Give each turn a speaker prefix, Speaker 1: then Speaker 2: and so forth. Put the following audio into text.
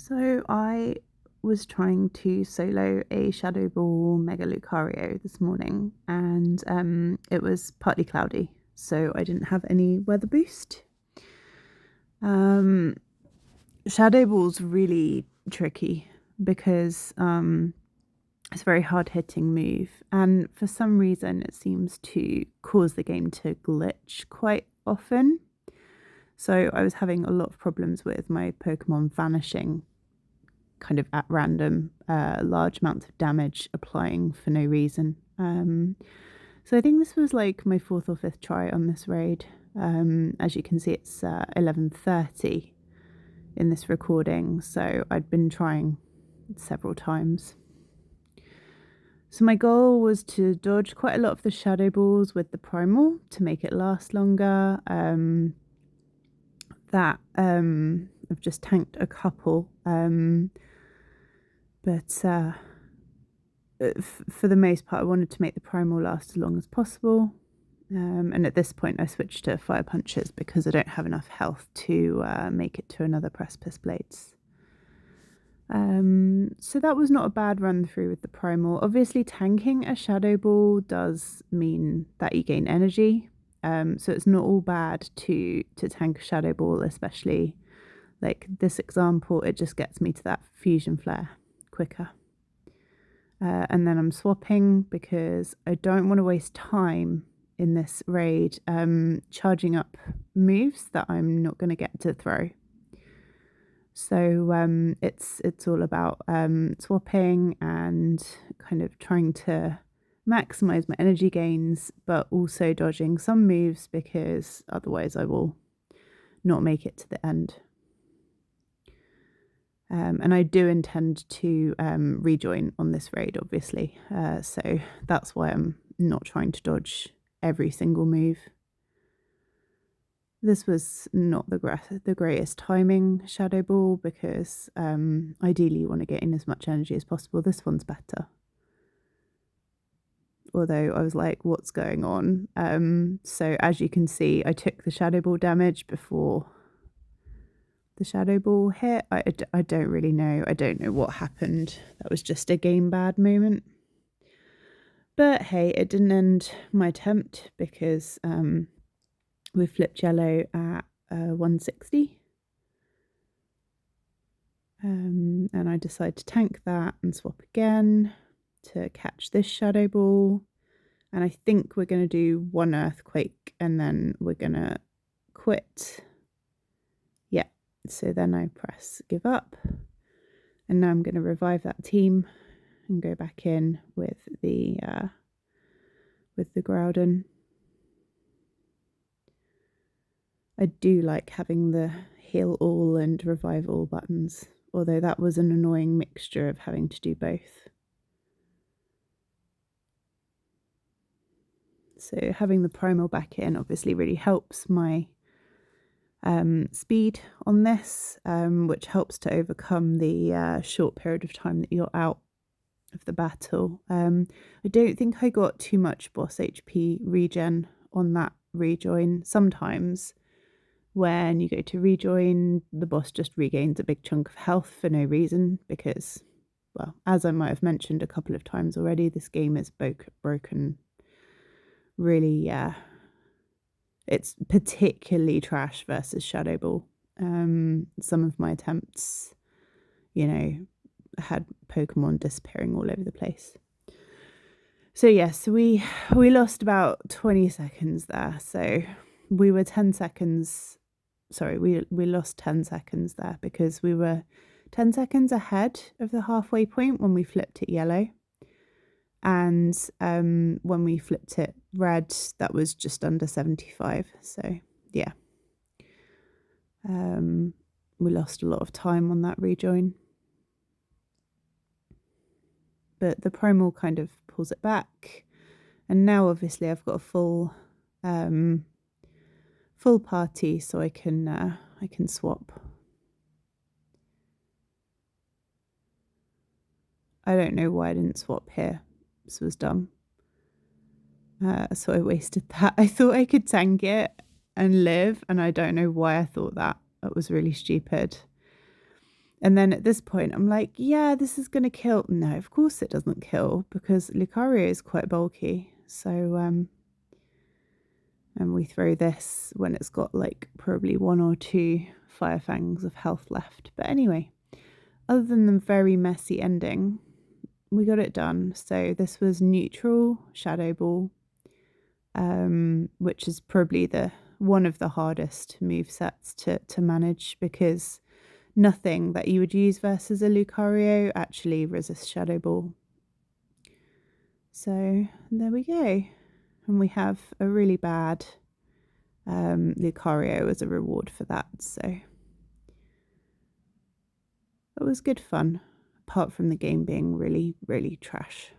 Speaker 1: So I was trying to solo a Shadowball Mega Lucario this morning, and it was partly cloudy, so I didn't have any weather boost. Shadowball's really tricky because it's a very hard hitting move, and for some reason it seems to cause the game to glitch quite often. So I was having a lot of problems with my Pokemon vanishing kind of at random, large amounts of damage applying for no reason. So I think this was like my fourth or fifth try on this raid. As you can see, it's 11:30 in this recording, so I'd been trying several times. So my goal was to dodge quite a lot of the shadow balls with the primal to make it last longer. I've just tanked a couple. But for the most part, I wanted to make the primal last as long as possible. And at this point, I switched to fire punches because I don't have enough health to make it to another precipice blades. So that was not a bad run through with the primal. Obviously, tanking a shadow ball does mean that you gain energy. So it's not all bad to tank a shadow ball, especially like this example. It just gets me to that fusion flare quicker. And then I'm swapping because I don't want to waste time in this raid charging up moves that I'm not going to get to throw. So it's all about swapping and kind of trying to maximize my energy gains, but also dodging some moves because otherwise I will not make it to the end. And I do intend to rejoin on this raid, obviously. So that's why I'm not trying to dodge every single move. This was not the greatest timing Shadow Ball because ideally you want to get in as much energy as possible. This one's better. Although I was like, what's going on? So as you can see, I took the Shadow Ball damage before the shadow ball hit. I don't really know. I don't know what happened. That was just a game bad moment. But hey, it didn't end my attempt because we flipped yellow at 160. And I decided to tank that and swap again to catch this shadow ball. And I think we're going to do one earthquake and then we're going to quit. Yeah. So then I press give up, and now I'm going to revive that team and go back in with the Groudon. I do like having the heal all and revive all buttons, although that was an annoying mixture of having to do both. So having the primal back in obviously really helps my speed on this, which helps to overcome the short period of time that you're out of the battle. I don't think I got too much boss HP regen on that rejoin. Sometimes when you go to rejoin, the boss just regains a big chunk of health for no reason because, well, as I might have mentioned a couple of times already, this game is broken really, it's particularly trash versus Shadow Ball. Some of my attempts, had Pokemon disappearing all over the place. So yes, we lost about 20 seconds there. So we were 10 seconds. Sorry, we lost 10 seconds there because we were 10 seconds ahead of the halfway point when we flipped it yellow. And when we flipped it red, that was just under 75. So yeah, we lost a lot of time on that rejoin. But the primal kind of pulls it back. And now obviously I've got a full party, so I can swap. I don't know why I didn't swap here. This was dumb. So I wasted that. I thought I could tank it and live, and I don't know why I thought that. That was really stupid. And then at this point, I'm like, yeah, this is going to kill. No, of course it doesn't kill because Lucario is quite bulky. So, and we throw this when it's got like probably 1 or 2 Fire Fangs of health left. But anyway, other than the very messy ending, we got it done. So this was neutral Shadowball, which is probably one of the hardest movesets to manage because nothing that you would use versus a Lucario actually resists Shadowball. So there we go. And we have a really bad Lucario as a reward for that. So it was good fun, apart from the game being really, really trash.